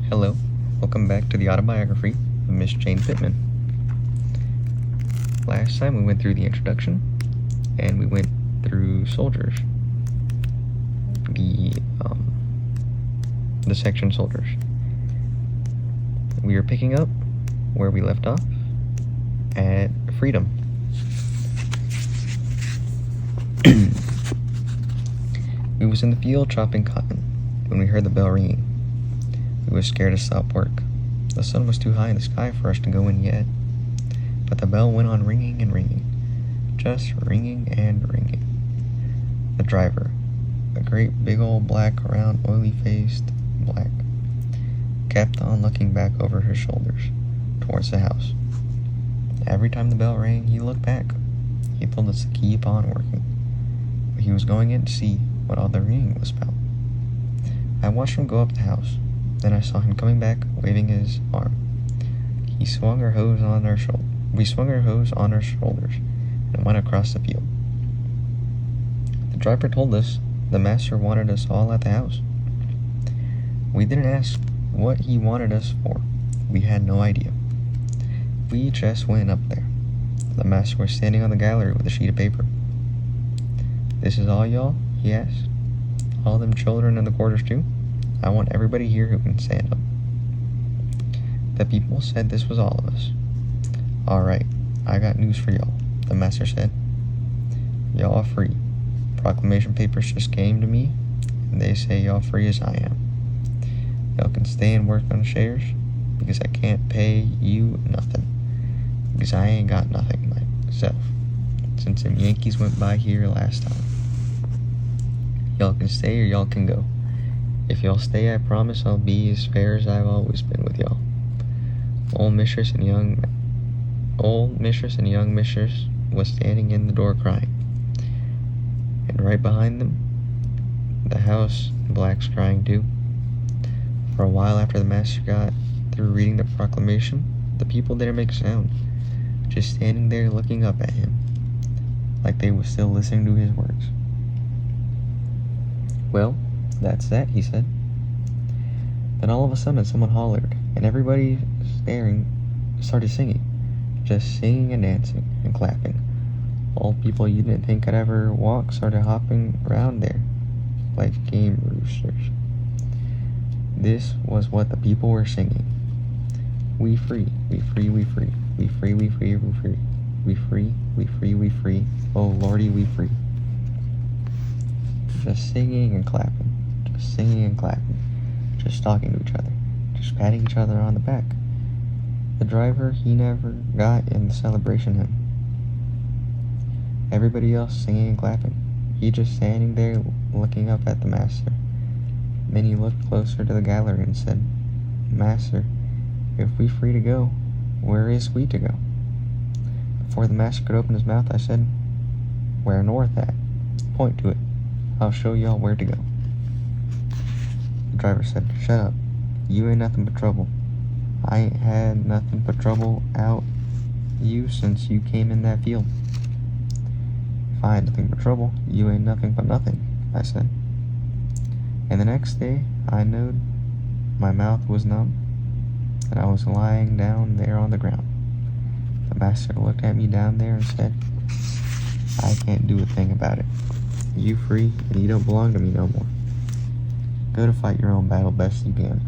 Hello, welcome back to the Autobiography of Miss Jane Pittman. Last time we went through the introduction, and we went through soldiers. The section soldiers. We are picking up where we left off at Freedom. We was in the field chopping cotton when we heard the bell ringing. We was scared to stop work. The sun was too high in the sky for us to go in yet. But the bell went on ringing and ringing. Just ringing and ringing. The driver, a great big old black, round, oily-faced black, kept on looking back over his shoulders towards the house. Every time the bell rang, he looked back. He told us to keep on working. But he was going in to see what all the ringing was about. I watched him go up the house. Then I saw him coming back, waving his arm. We swung our hose on our shoulders and went across the field. The driver told us the master wanted us all at the house. We didn't ask what he wanted us for. We had no idea. We just went up there. The master was standing on the gallery with a sheet of paper. "This is all y'all?" he asked. "All them children in the quarters too? I want everybody here who can stand up." The people said this was all of us. "All right, I got news for y'all," the master said. "Y'all are free. Proclamation papers just came to me, and they say y'all free as I am. Y'all can stay and work on shares, because I can't pay you nothing, because I ain't got nothing myself, since them Yankees went by here last time. Y'all can stay or y'all can go. If y'all stay, I promise I'll be as fair as I've always been with y'all." Old mistress and young mistress was standing in the door crying. And right behind them, the house blacks crying too. For a while after the master got through reading the proclamation, the people didn't make a sound, just standing there looking up at him, like they were still listening to his words. "Well, that's that," he said. Then all of a sudden someone hollered, and everybody started singing. Just singing and dancing and clapping. Old people you didn't think could ever walk started hopping around there like game roosters. This was what the people were singing. "We free, we free, we free. We free, we free, we free. We free, we free, we free. Oh Lordy, we free." Just singing and clapping. Just singing and clapping. Just talking to each other. Just patting each other on the back. The driver, he never got in the celebration hymn. Everybody else singing and clapping. He just standing there looking up at the master. Then he looked closer to the gallery and said, "Master, if we free to go, where is we to go?" Before the master could open his mouth, I said, "Where north at? Point to it. I'll show y'all where to go." The driver said, "Shut up. You ain't nothing but trouble. I ain't had nothing but trouble out you since you came in that field." "If I ain't nothing but trouble, you ain't nothing but nothing," I said. And the next day, I knowed my mouth was numb, and I was lying down there on the ground. The master looked at me down there and said, "I can't do a thing about it. You free, and you don't belong to me no more. Go to fight your own battle best you can."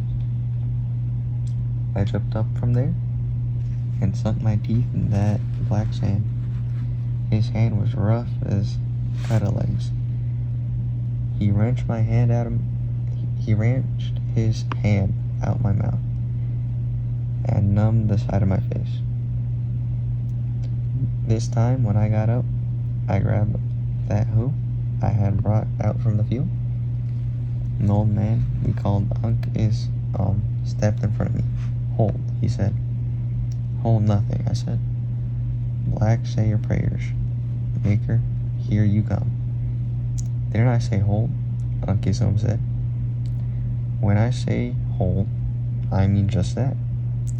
I jumped up from there and sunk my teeth in that black's hand. His hand was rough as cutter legs. He wrenched his hand out my mouth and numbed the side of my face. This time, when I got up, I grabbed that hoe I had brought out from the field. An old man we called Unc stepped in front of me. "Hold," he said. "Hold nothing," I said. "Black, say your prayers. Maker, here you come." "Didn't I say hold?" Uncle said. "When I say hold, I mean just that.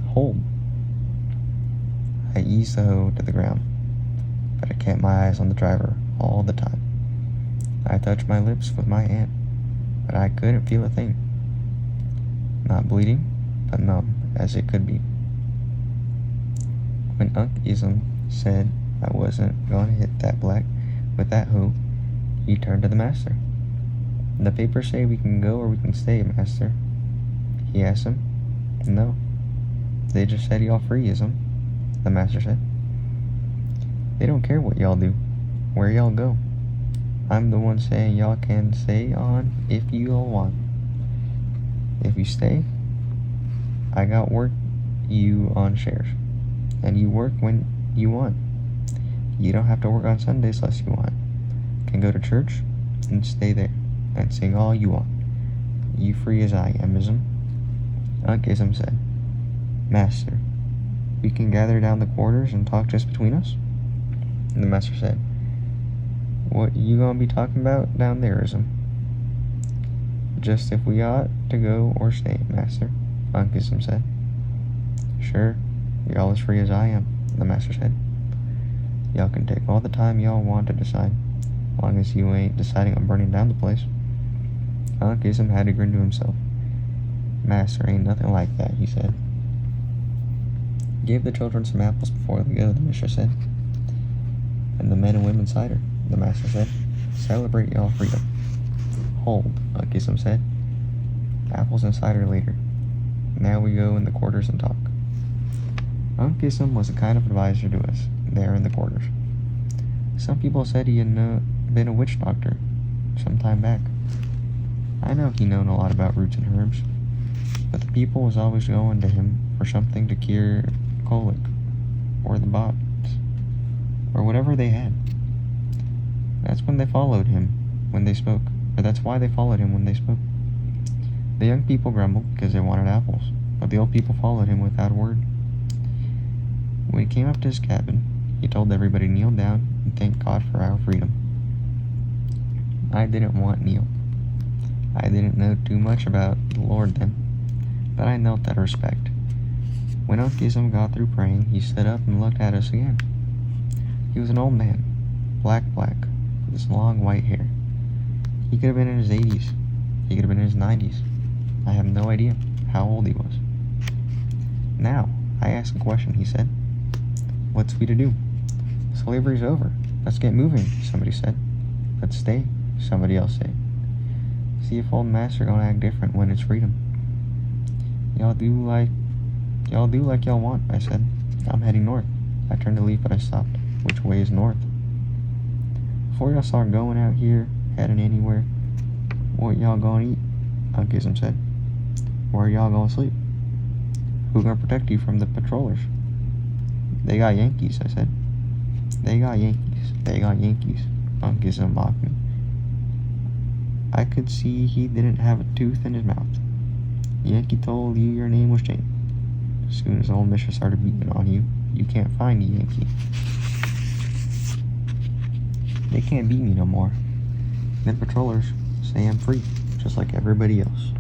Hold." I eased the hoe to the ground, but I kept my eyes on the driver all the time. I touched my lips with my hand, but I couldn't feel a thing. "Not bleeding?" but numb as it could be. When Unc Ism said I wasn't going to hit that black with that hoe, he turned to the master. The papers say we can go or we can stay, master. He asked him. No. They just said y'all free, Ism, the master said. They don't care what y'all do, where y'all go. I'm the one saying y'all can stay on if you all want. If you stay, I got work you on shares, and you work when you want. You don't have to work on Sundays unless you want. Can go to church and stay there and sing all you want. You free as I am, Ism. Unc Ism said, Master, we can gather down the quarters and talk just between us? And the master said, What you gonna be talking about down there, Ism? Just if we ought to go or stay, master, Unc Ism said. Sure, y'all as free as I am, the master said. Y'all can take all the time y'all want to decide, long as you ain't deciding on burning down the place. Unc Ism had to grin to himself. Master ain't nothing like that, he said. Give the children some apples before they go, the mistress said. And the men and women cider, the master said. Celebrate y'all freedom. Hold, Unc Ism said. Apples and cider later. Now we go in the quarters and talk. Unc Ism was a kind of advisor to us, there in the quarters. Some people said he had been a witch doctor some time back. I know he known a lot about roots and herbs, but the people was always going to him for something to cure colic, or the bots, or whatever they had. That's when they followed him when they spoke, or that's why they followed him when they spoke. The young people grumbled because they wanted apples, but the old people followed him without a word. When he came up to his cabin, he told everybody to kneel down and thank God for our freedom. I didn't want kneel. I didn't know too much about the Lord then, but I knelt out of respect. When Unc Ism got through praying, he stood up and looked at us again. He was an old man, black, with his long white hair. He could have been in his 80s. He could have been in his 90s. I have no idea how old he was. Now, I ask a question, he said. What's we to do? Slavery's over. Let's get moving, somebody said. Let's stay, somebody else said. See if old master gonna act different when it's freedom. Y'all do like y'all want, I said. I'm heading north. I turned to leave, but I stopped. Which way is north? Before y'all start going out here, heading anywhere, what y'all gonna eat? Unc Ism said. Where y'all gonna sleep? Who gonna protect you from the patrollers? They got Yankees, I said. They got Yankees, Unc Ism mocked me. I could see he didn't have a tooth in his mouth. Yankee told you your name was Jane. As soon as old mistress started beating on you, you can't find a Yankee. They can't beat me no more. Them patrollers say I'm free, just like everybody else.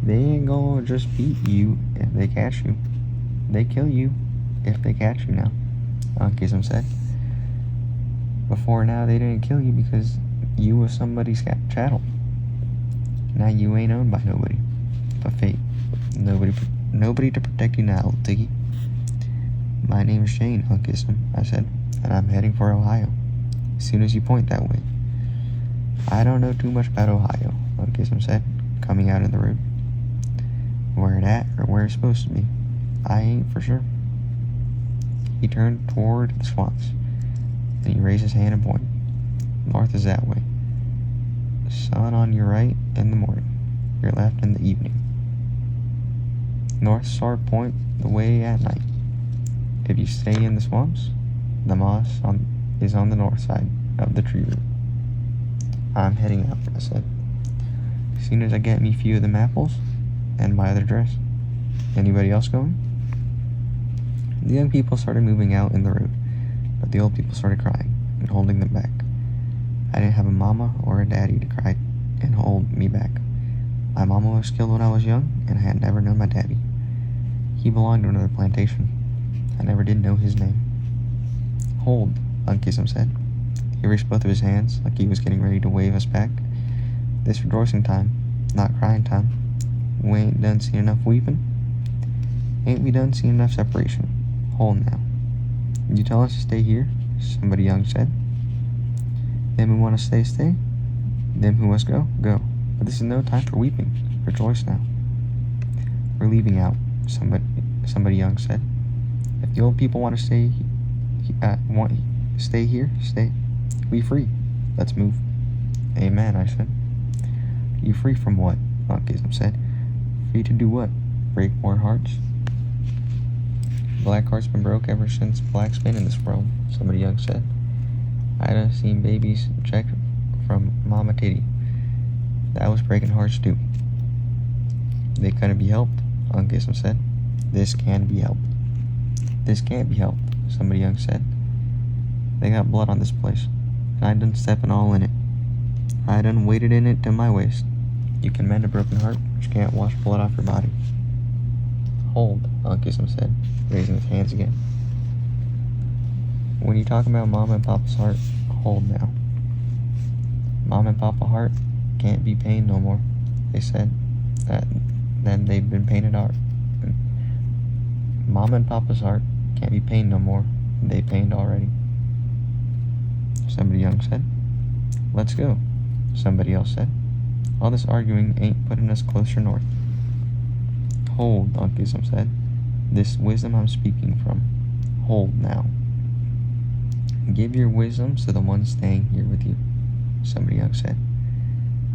They ain't gonna just beat you if they catch you. They kill you if they catch you now, Unc Ism said. Before now, they didn't kill you because you was somebody's chattel. Now you ain't owned by nobody but fate. Nobody to protect you now, Tiggy. My name's Jane, Unc Ism, I said, and I'm heading for Ohio. As soon as you point that way. I don't know too much about Ohio, Unc Ism said, coming out of the road. Where it at, or where it's supposed to be, I ain't for sure. He turned toward the swamps, and he raised his hand and pointed. North is that way. Sun on your right in the morning, your left in the evening. North Star point the way at night. If you stay in the swamps, the moss is on the north side of the tree root. I'm heading out, I said. As soon as I get me a few of them apples and my other dress. Anybody else going? The young people started moving out in the road, but the old people started crying and holding them back. I didn't have a mama or a daddy to cry and hold me back. My mama was killed when I was young, and I had never known my daddy. He belonged to another plantation. I never did know his name. Hold, Unc Ism said. He raised both of his hands like he was getting ready to wave us back. This rejoicing time, not crying time. We ain't done seen enough weeping. Ain't we done seen enough separation? Hold now. You tell us to stay here, somebody young said. Them who want to stay, stay. Them who must go, go. But this is no time for weeping. Rejoice now. We're leaving out, somebody young said. If the old people want to stay here, stay. We free. Let's move. Amen, I said. You free from what? Unkism said. Free to do what? Break more hearts? Black heart's been broke ever since black's been in this world, somebody young said. I done seen babies checked from Mama Titty. That was breaking hearts too. They couldn't be helped, Unkism said. This can be helped. This can't be helped, somebody young said. They got blood on this place, and I done steppin' all in it. I done waded in it to my waist. You can mend a broken heart, but you can't wash blood off your body. Hold, Unkism said, raising his hands again. When you talk about Mama and Papa's heart, hold now. Mama and Papa heart can't be pained no more, they said. Then they'd been painted art. Mama and Papa's heart can't be pained no more, they pained already. Somebody young said. Let's go, somebody else said. All this arguing ain't putting us closer north. Hold, Unkism said. This wisdom I'm speaking from. Hold now. Give your wisdoms to the one staying here with you, somebody young said.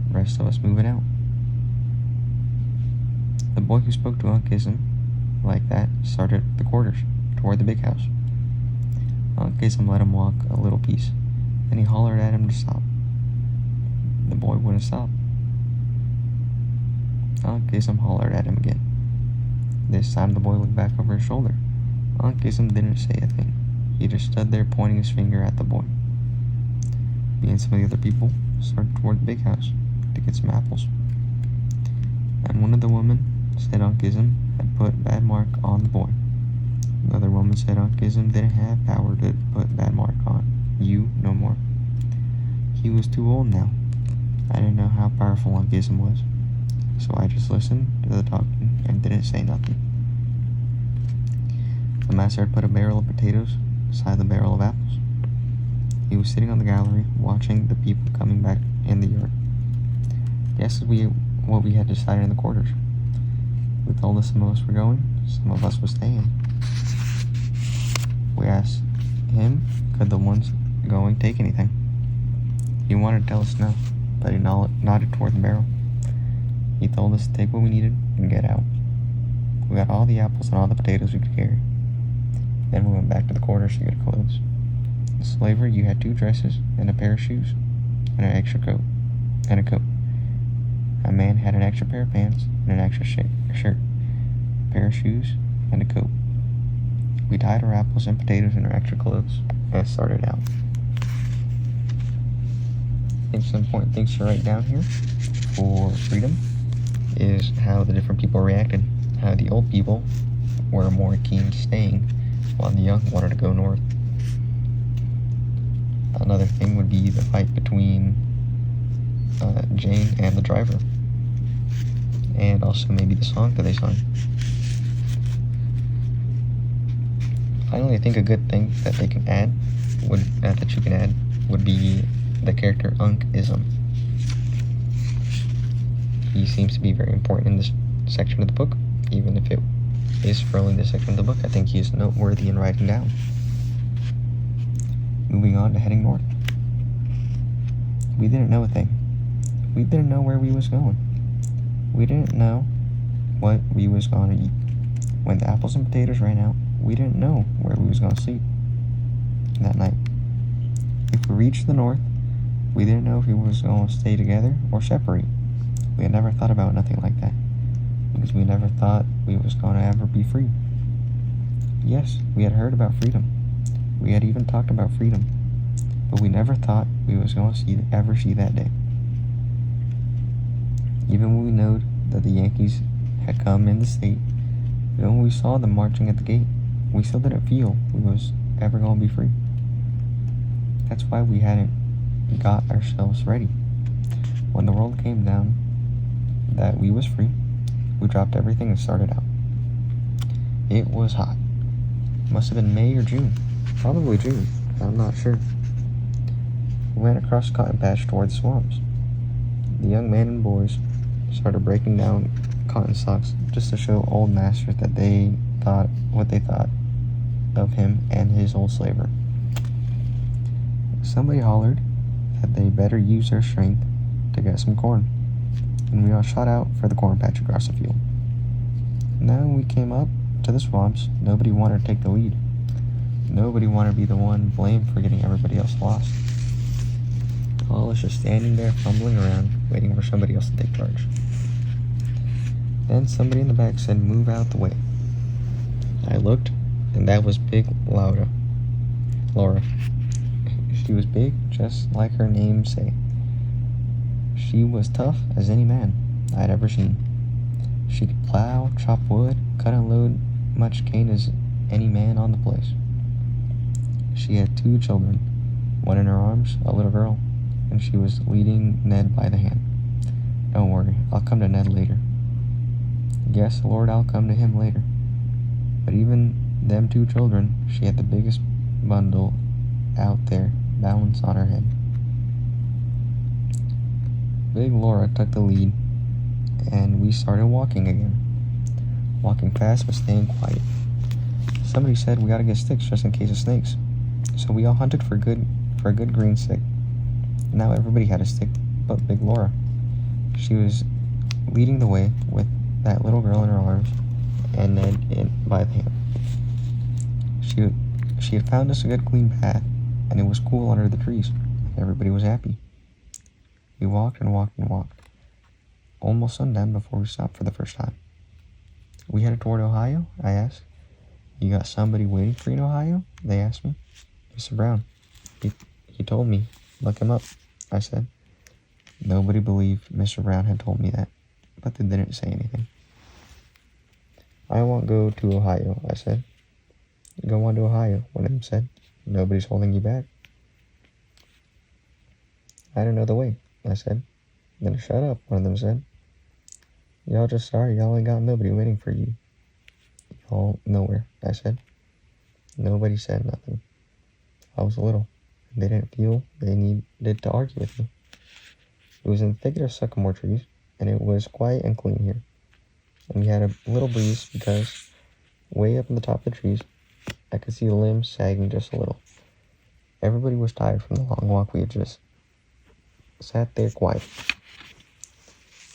The rest of us moving out. The boy who spoke to Unkism like that started the quarters, toward the big house. Unkism let him walk a little piece. Then he hollered at him to stop. The boy wouldn't stop. Unkism hollered at him again. This time the boy looked back over his shoulder. Unkism didn't say a thing. He just stood there pointing his finger at the boy. Me and some of the other people started toward the big house to get some apples. And one of the women said Unkism had put bad mark on the boy. Another woman said Unkism didn't have power to put bad mark on you no more. He was too old now. I didn't know how powerful Unkism was, so I just listened to the talking and didn't say nothing. The master had put a barrel of potatoes beside the barrel of apples. He was sitting on the gallery watching the people coming back in the yard. He asked what we had decided in the quarters. We told us some of us were going, some of us were staying. We asked him, could the ones going take anything? He wanted to tell us no, but he nodded toward the barrel. He told us to take what we needed and get out. We got all the apples and all the potatoes we could carry. Then we went back to the quarters to get clothes. The slaver, you had 2 dresses and a pair of shoes and an extra coat and a coat. A man had an extra pair of pants and an extra shirt, a pair of shoes, and a coat. We tied our apples and potatoes in our extra clothes and started out. I think some important things to write down here for freedom is how the different people reacted. How the old people were more keen to staying, while the young wanted to go north. Another thing would be the fight between Jane and the driver, and also maybe the song that they sung. Finally, I think a good thing that they can add would be the character Unkism. He seems to be very important in this section of the book, even if it is for only this section of the book. I think he is noteworthy in writing down. Moving on to heading north. We didn't know a thing. We didn't know where we was going. We didn't know what we was going to eat. When the apples and potatoes ran out, we didn't know where we was going to sleep that night. If we reached the north, we didn't know if we was going to stay together or separate. We had never thought about nothing like that, because we never thought we was going to ever be free. Yes, we had heard about freedom. We had even talked about freedom, but we never thought we was going to ever see that day. Even when we knowed that the Yankees had come in the state, even when we saw them marching at the gate, we still didn't feel we was ever going to be free. That's why we hadn't got ourselves ready. When the world came down that we was free, We dropped everything and started out. It was hot. Must have been May or June. Probably June. I'm not sure. We went across the cotton patch toward the swamps. The young men and boys started breaking down cotton stalks just to show old master that they thought what they thought of him and his old slaver. Somebody hollered that they better use their strength to get some corn, and we all shot out for the corn patch across the field. Now we came up to the swamps. Nobody wanted to take the lead. Nobody wanted to be the one blamed for getting everybody else lost. All was just standing there fumbling around, waiting for somebody else to take charge. Then somebody in the back said, "Move out the way." I looked, and that was big Laura. She was big, just like her name say. She was tough as any man I'd ever seen. She could plow, chop wood, cut and load much cane as any man on the place. She had 2 children, one in her arms, a little girl, and she was leading Ned by the hand. "Don't worry, I'll come to Ned later." Yes, Lord, I'll come to him later. But even them 2 children, she had the biggest bundle out there balanced on her head. Big Laura took the lead, and we started walking again. Walking fast but staying quiet. Somebody said we gotta get sticks just in case of snakes. So we all hunted for a good green stick. Now everybody had a stick but Big Laura. She was leading the way with that little girl in her arms and Ned by the hand. She had found us a good clean path, and it was cool under the trees. Everybody was happy. We walked and walked and walked. Almost sundown before we stopped for the first time. "We headed toward Ohio?" I asked. "You got somebody waiting for you in Ohio?" they asked me. "Mr. Brown. He told me. Look him up," I said. Nobody believed Mr. Brown had told me that, but they didn't say anything. "I won't go to Ohio," I said. "Go on to Ohio," one of them said. "Nobody's holding you back." "I don't know the way," I said. "Then shut up," one of them said. "Y'all just sorry y'all ain't got nobody waiting for you." "Y'all nowhere," I said. Nobody said nothing. I was little, and they didn't feel they needed to argue with me. It was in the thicket of sycamore trees, and it was quiet and clean here. And we had a little breeze because, way up in the top of the trees, I could see the limbs sagging just a little. Everybody was tired from the long walk we had just sat there quiet,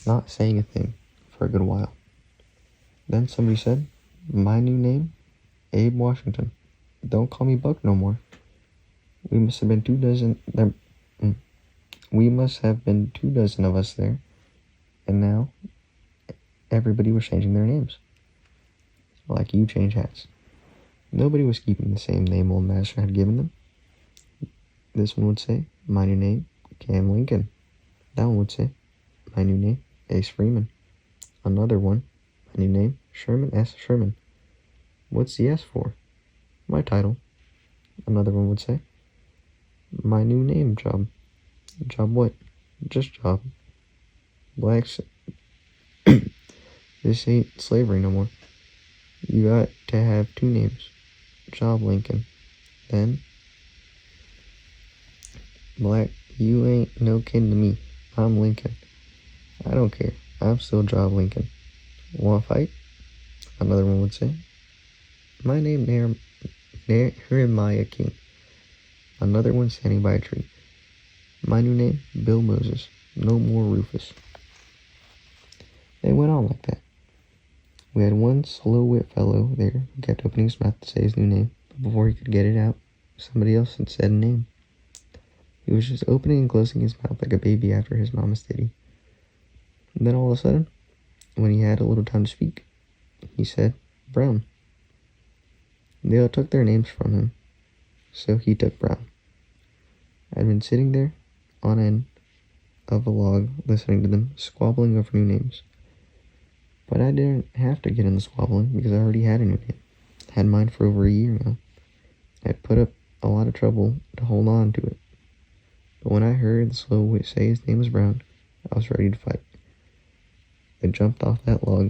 not saying a thing for a good while. Then somebody said, "My new name, Abe Washington. Don't call me Buck no more." We must have been 2 dozen of us there, and now everybody was changing their names. Like you change hats. Nobody was keeping the same name old master had given them. This one would say, "My new name, Cam Lincoln." That one would say, "My new name, Ace Freeman." Another one, "My new name, Sherman S. Sherman." "What's the S for?" "My title." Another one would say, "My new name, job." "Job what?" "Just job." "Blacks, this ain't slavery no more. You got to have 2 names. Job Lincoln." Then, "Black, you ain't no kin to me. I'm Lincoln." "I don't care. I'm still Job Lincoln." "Want to fight?" Another one would say, "My name, Nehemiah King." Another one standing by a tree, "My new name, Bill Moses. No more Rufus." They went on like that. We had one slow-wit fellow there who kept opening his mouth to say his new name, but before he could get it out, somebody else had said a name. He was just opening and closing his mouth like a baby after his mama's titty. And then all of a sudden, when he had a little time to speak, he said, "Brown." They all took their names from him, so he took Brown. I'd been sitting there on end of a log listening to them squabbling over new names. But I didn't have to get in the squabbling because I already had a new name. Had mine for over a year now. I'd put up a lot of trouble to hold on to it. But when I heard the slow wit say his name was Brown, I was ready to fight. I jumped off that log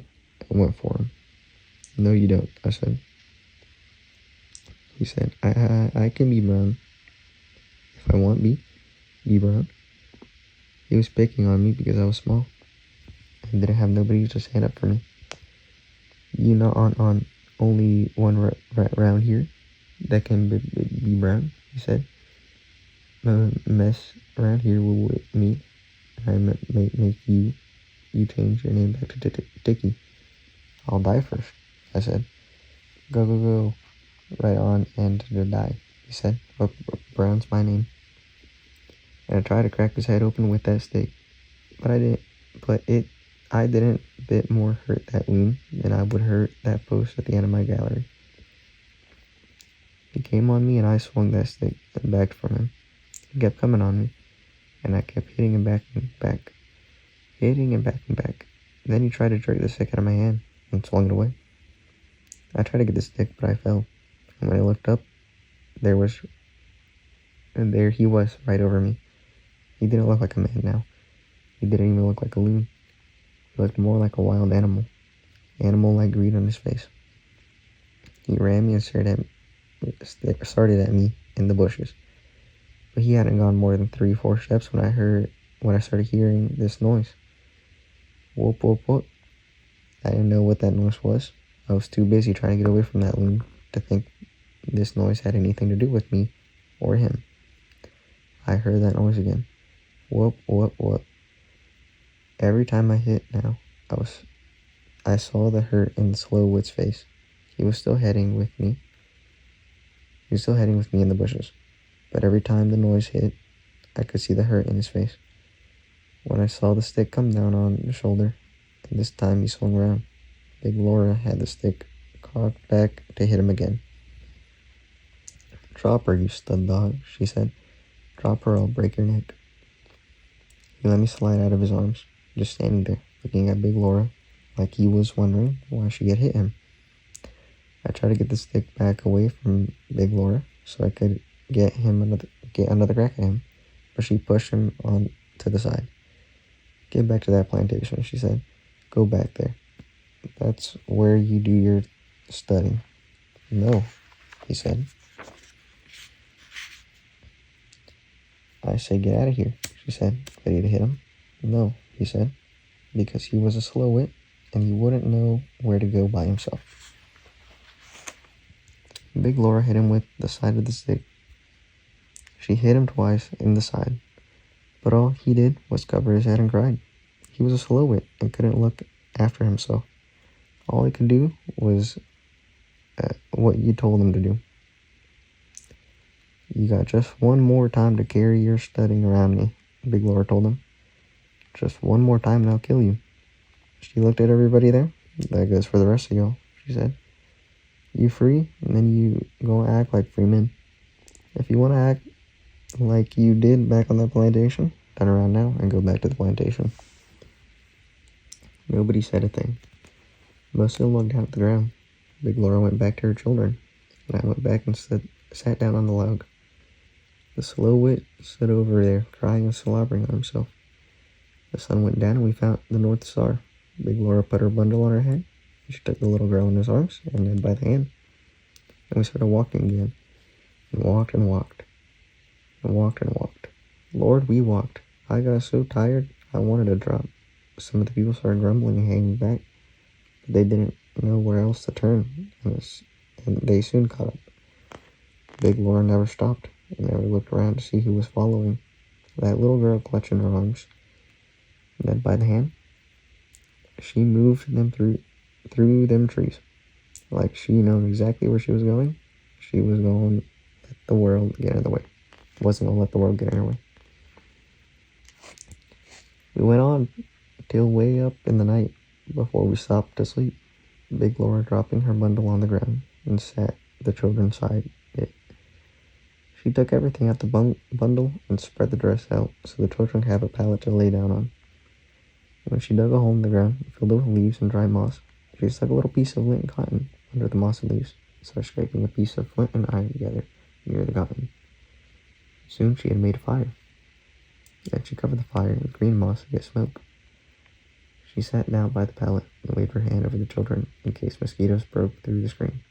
went for him. No, you don't, I said. He said, I can be brown. If I want be brown. He was picking on me because I was small. I didn't have nobody to stand up for me. You know, on only one round here that can be brown, he said. Mess around here with me, and I make you change your name back to Dickie. I'll die first, I said. Go, right on and to die, he said. But Brown's my name. And I tried to crack his head open with that stick, but I didn't bit more hurt that wound than I would hurt that post at the end of my gallery. He came on me and I swung that stick and backed from him. He kept coming on me, and I kept hitting him back and back. Hitting and back. Then he tried to jerk the stick out of my hand and swung it away. I tried to get the stick, but I fell. And when I looked up, there he was, right over me. He didn't look like a man now. He didn't even look like a loon. He looked more like a wild animal. Animal-like greed on his face. He ran me and started at me in the bushes. But he hadn't gone more than 3-4 steps when I started hearing this noise. Whoop, whoop, whoop. I didn't know what that noise was. I was too busy trying to get away from that loon to think this noise had anything to do with me or him. I heard that noise again. Whoop, whoop, whoop. Every time I hit now, I saw the hurt in Slowwood's face. He was still heading with me. In the bushes. But every time the noise hit, I could see the hurt in his face. When I saw the stick come down on the shoulder, and this time he swung around, Big Laura had the stick cocked back to hit him again. Drop her, you stud dog, she said. Drop her, I'll break your neck. He let me slide out of his arms, just standing there, looking at Big Laura, like he was wondering why she had hit him. I tried to get the stick back away from Big Laura so I could get another crack at him, but she pushed him on to the side. Get back to that plantation, she said. Go back there. That's where you do your studying. No, he said. I said, get out of here, she said, ready to hit him. No, he said, because he was a slow wit and he wouldn't know where to go by himself. Big Laura hit him with the side of the stick. She hit him twice in the side, but all he did was cover his head and cried. He was a slow wit and couldn't look after himself. All he could do was what you told him to do. You got just one more time to carry your studying around me, Big Laura told him. Just one more time and I'll kill you. She looked at everybody there. That goes for the rest of y'all, she said. You free, and then you go act like free men. If you want to act like you did back on that plantation, turn around now and go back to the plantation. Nobody said a thing. Most of them looked down at the ground. Big Laura went back to her children, and I went back and sat down on the log. The slow wit stood over there, crying and slobbering on himself. The sun went down and we found the North Star. Big Laura put her bundle on her head. She took the little girl in his arms and led by the hand. And we started walking again. And walked and walked. And walked and walked. Lord, we walked. I got so tired, I wanted to drop. Some of the people started grumbling and hanging back. But they didn't know where else to turn. And they soon caught up. Big Laura never stopped and never looked around to see who was following. That little girl clutching her arms, led by the hand, she moved them through them trees. Like she knew exactly where she was going. She was going to let the world get in the way. Wasn't going to let the world get in her way. We went on till way up in the night before we stopped to sleep. Big Laura dropping her bundle on the ground and sat the children beside it. She took everything out the bundle and spread the dress out so the children could have a pallet to lay down on. When she dug a hole in the ground, filled it with leaves and dry moss, she stuck a little piece of lint and cotton under the moss and leaves, and started scraping a piece of flint and iron together near the cotton. Soon she had made a fire. Then she covered the fire with green moss to get smoke. She sat down by the pallet and waved her hand over the children in case mosquitoes broke through the screen.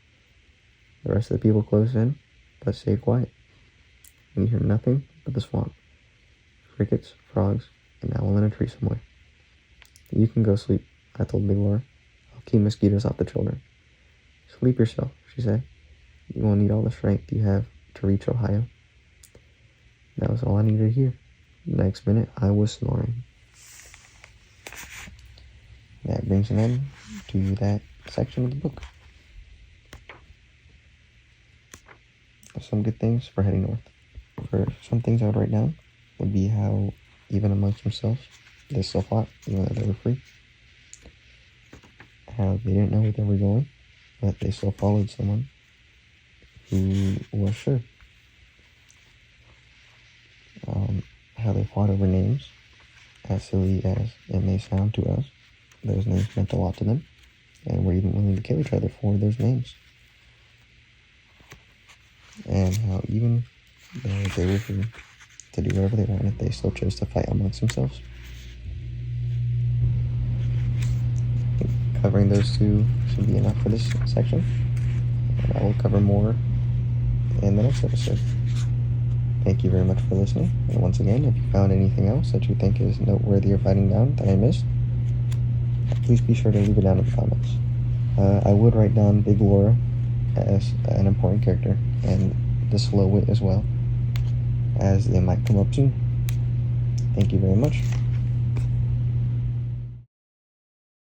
The rest of the people closed in, but stayed quiet. And you hear nothing but the swamp. Crickets, frogs, an owl in a tree somewhere. You can go sleep, I told Big Laura. I'll keep mosquitoes off the children. Sleep yourself, she said. You won't need all the strength you have to reach Ohio. That was all I needed to hear. The next minute, I was snoring. That brings an end to that section of the book. Some good things for heading north. For some things I would write down would be how, even amongst themselves, they still fought, even though they were free. How they didn't know where they were going, but they still followed someone who was sure. How they fought over names, as silly as it may sound to us. Those names meant a lot to them, and were even willing to kill each other for those names. And how even though they were free to do whatever they wanted, they still chose to fight amongst themselves. I think covering those two should be enough for this section, and I will cover more in the next episode. Thank you very much for listening, and once again, if you found anything else that you think is noteworthy of writing down that I missed, please be sure to leave it down in the comments. I would write down Big Laura as an important character, and the slow wit as well, as they might come up soon. Thank you very much.